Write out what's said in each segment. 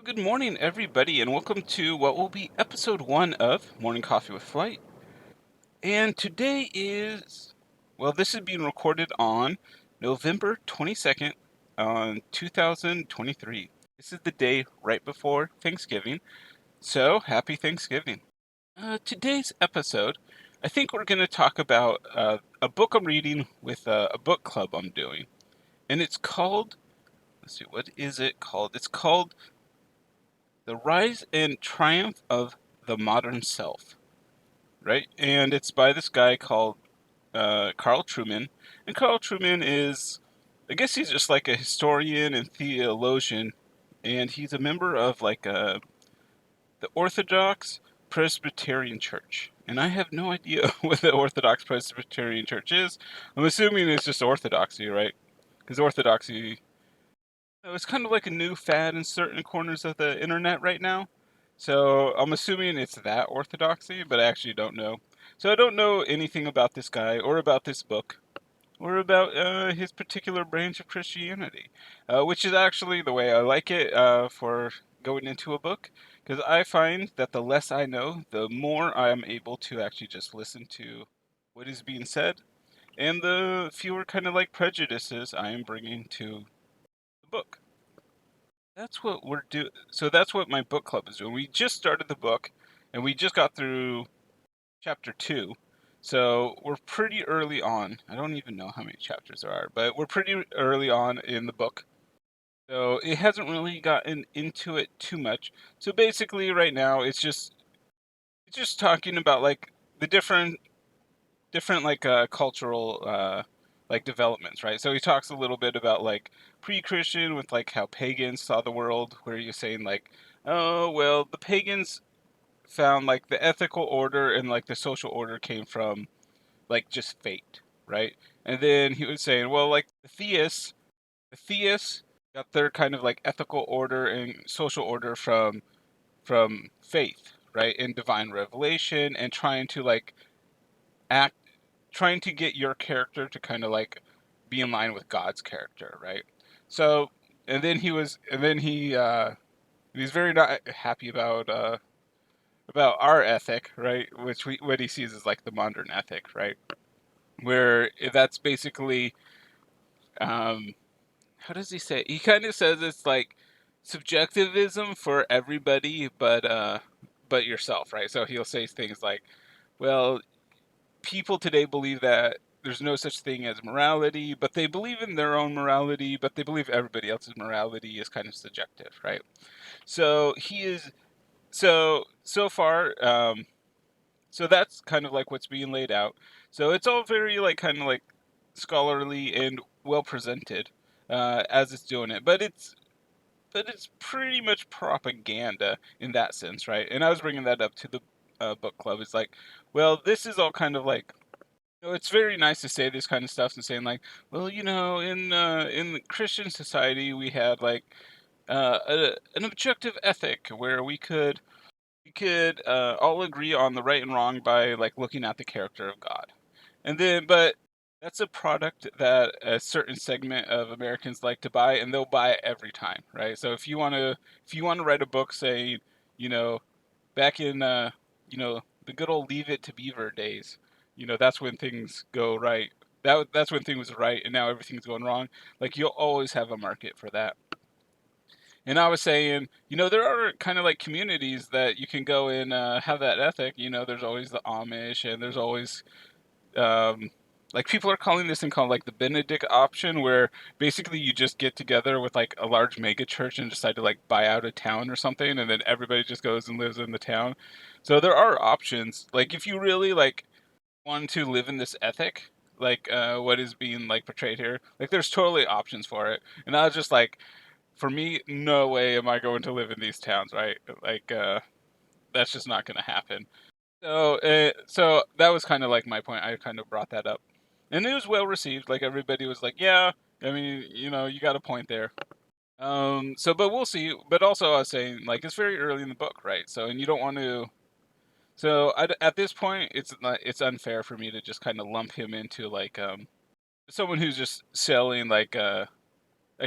Good morning, everybody, and welcome to what will be episode one of Morning Coffee with Flight. And today this is being recorded on November 22nd, 2023. This is the day right before Thanksgiving, so happy Thanksgiving. Today's episode, I think we're going to talk about a book I'm reading with a book club I'm doing. And it's called, let's see, what is it called? It's called The Rise and Triumph of the Modern Self, right? And it's by this guy called Carl Truman. And Carl Truman is, I guess he's just like a historian and theologian, and he's a member of the Orthodox Presbyterian Church. And I have no idea what the Orthodox Presbyterian Church is. I'm assuming it's just Orthodoxy, right? Because Orthodoxy, it's kind of like a new fad in certain corners of the internet right now. So I'm assuming it's that orthodoxy, but I actually don't know. So I don't know anything about this guy or about this book or about his particular branch of Christianity, which is actually the way I like it for going into a book, because I find that the less I know, the more I am able to actually just listen to what is being said, and the fewer kind of like prejudices I am bringing to the book. That's what we're doing. So that's what my book club is doing. We just started the book, and we just got through chapter two. So we're pretty early on. I don't even know how many chapters there are, but we're pretty early on in the book. So it hasn't really gotten into it too much. So basically, right now it's just talking about like the different like cultural like developments, right? So he talks a little bit about like pre-Christian with like how pagans saw the world, where you're saying like, oh well, the pagans found like the ethical order and like the social order came from like just fate, right? And then he was saying, well, like the theists got their kind of like ethical order and social order from faith, right? And divine revelation and trying to like act trying to get your character to kind of like be in line with God's character, right? So, and then he's very not happy about our ethic, right? Which what he sees as like the modern ethic, right? Where that's basically, um, how does he say? He kind of says it's like subjectivism for everybody, but yourself, right? So he'll say things like, well, people today believe that there's no such thing as morality, but they believe in their own morality, but they believe everybody else's morality is kind of subjective, right? So he is so far. So that's kind of like what's being laid out. So it's all very like kind of like scholarly and well presented as it's doing it, but it's pretty much propaganda in that sense, right? And I was bringing that up to the book club. It's like, well, this is all kind of like, it's very nice to say this kind of stuff and saying like, well, in the Christian society we had like an objective ethic where we could all agree on the right and wrong by like looking at the character of God, and then but that's a product that a certain segment of Americans like to buy, and they'll buy it every time, right? So if you want to write a book saying, you know, back in the good old Leave It to Beaver days, that's when things go right. That's when things was right, and now everything's going wrong. Like you'll always have a market for that. And I was saying, there are kind of like communities that you can go and have that ethic. There's always the Amish, and there's always um, like people are calling this thing called like the Benedict option, where basically you just get together with like a large mega church and decide to like buy out a town or something, and then everybody just goes and lives in the town. So there are options. Like if you really like want to live in this ethic, like what is being like portrayed here, like there's totally options for it. And I was just like, for me, no way am I going to live in these towns, right? Like, that's just not going to happen. So that was kind of like my point. I kind of brought that up, and it was well received. Like everybody was like, "Yeah, I mean, you got a point there." But we'll see. But also, I was saying like it's very early in the book, right? So, and you don't want to. So at this point, it's unfair for me to just kind of lump him into like someone who's just selling like a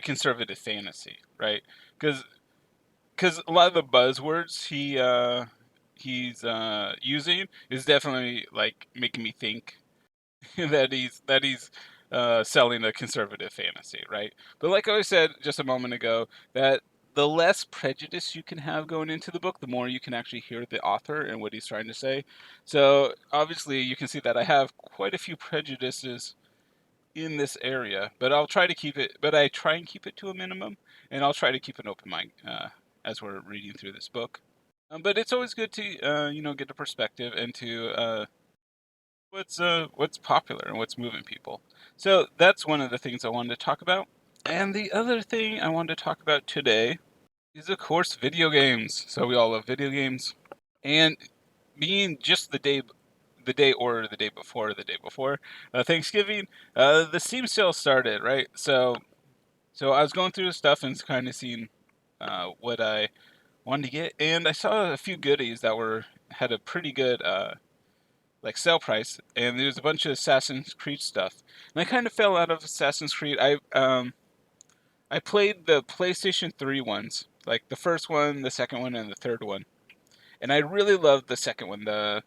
conservative fantasy, right? Because because a lot of the buzzwords he's using is definitely like making me think that he's selling a conservative fantasy, right? But like I said just a moment ago, that the less prejudice you can have going into the book, the more you can actually hear the author and what he's trying to say. So obviously, you can see that I have quite a few prejudices in this area, but I'll try to keep it. But I try and keep it to a minimum, and I'll try to keep an open mind as we're reading through this book. But it's always good to get a perspective into what's popular and what's moving people. So that's one of the things I wanted to talk about. And the other thing I wanted to talk about today is, of course, video games. So we all love video games, and being just the day before Thanksgiving, the Steam sale started, right? So I was going through the stuff and kind of seeing what I wanted to get, and I saw a few goodies that were had a pretty good like sale price, and there was a bunch of Assassin's Creed stuff. And I kind of fell out of Assassin's Creed. I played the PlayStation 3 ones, like the first one, the second one, and the third one. And I really loved the second one, the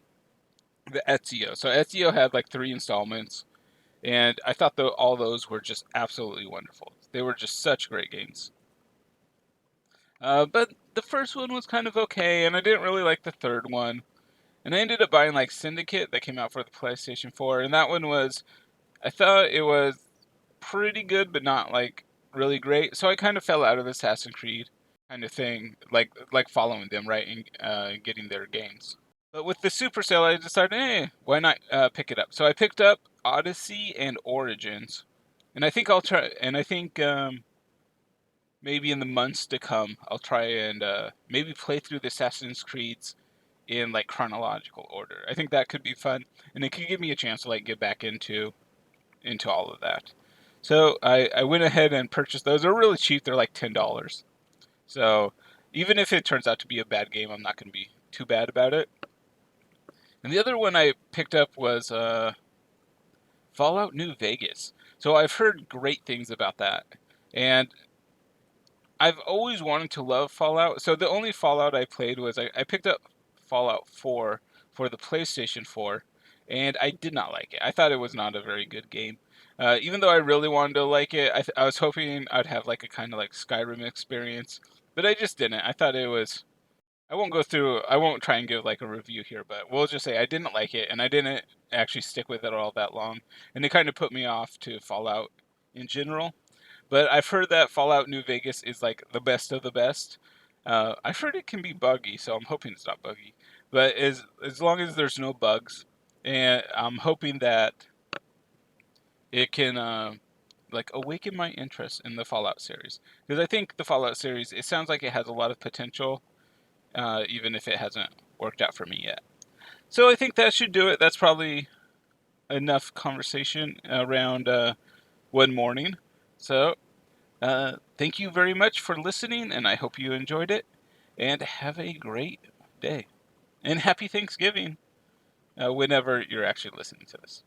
Ezio. So Ezio had like 3 installments, and I thought all those were just absolutely wonderful. They were just such great games. But the first one was kind of okay, and I didn't really like the third one. And I ended up buying like Syndicate that came out for the PlayStation 4, and that one was I thought it was pretty good, but not like really great. So I kind of fell out of Assassin's Creed kind of thing, like following them, right, and getting their games. But with the Super Sale, I decided, hey, why not pick it up? So I picked up Odyssey and Origins, and I think I'll try. And I think maybe in the months to come, I'll try and maybe play through the Assassin's Creeds in like chronological order. I think that could be fun, and it could give me a chance to like get back into all of that. So I went ahead and purchased those. They're really cheap. They're like $10. So even if it turns out to be a bad game, I'm not going to be too bad about it. And the other one I picked up was Fallout New Vegas. So I've heard great things about that. And I've always wanted to love Fallout. So the only Fallout I played was I picked up Fallout 4 for the PlayStation 4, and I did not like it. I thought it was not a very good game. Even though I really wanted to like it, I was hoping I'd have like a kind of like Skyrim experience, but I just didn't. I thought it was. I won't go through. I won't try and give like a review here, but we'll just say I didn't like it, and I didn't actually stick with it all that long, and it kind of put me off to Fallout in general. But I've heard that Fallout New Vegas is like the best of the best. I've heard it can be buggy, so I'm hoping it's not buggy. But as long as there's no bugs, and I'm hoping that it can like awaken my interest in the Fallout series, because I think the Fallout series, it sounds like it has a lot of potential, even if it hasn't worked out for me yet. So I think that should do it. That's probably enough conversation around one morning. So thank you very much for listening, and I hope you enjoyed it. And have a great day. And happy Thanksgiving whenever you're actually listening to this.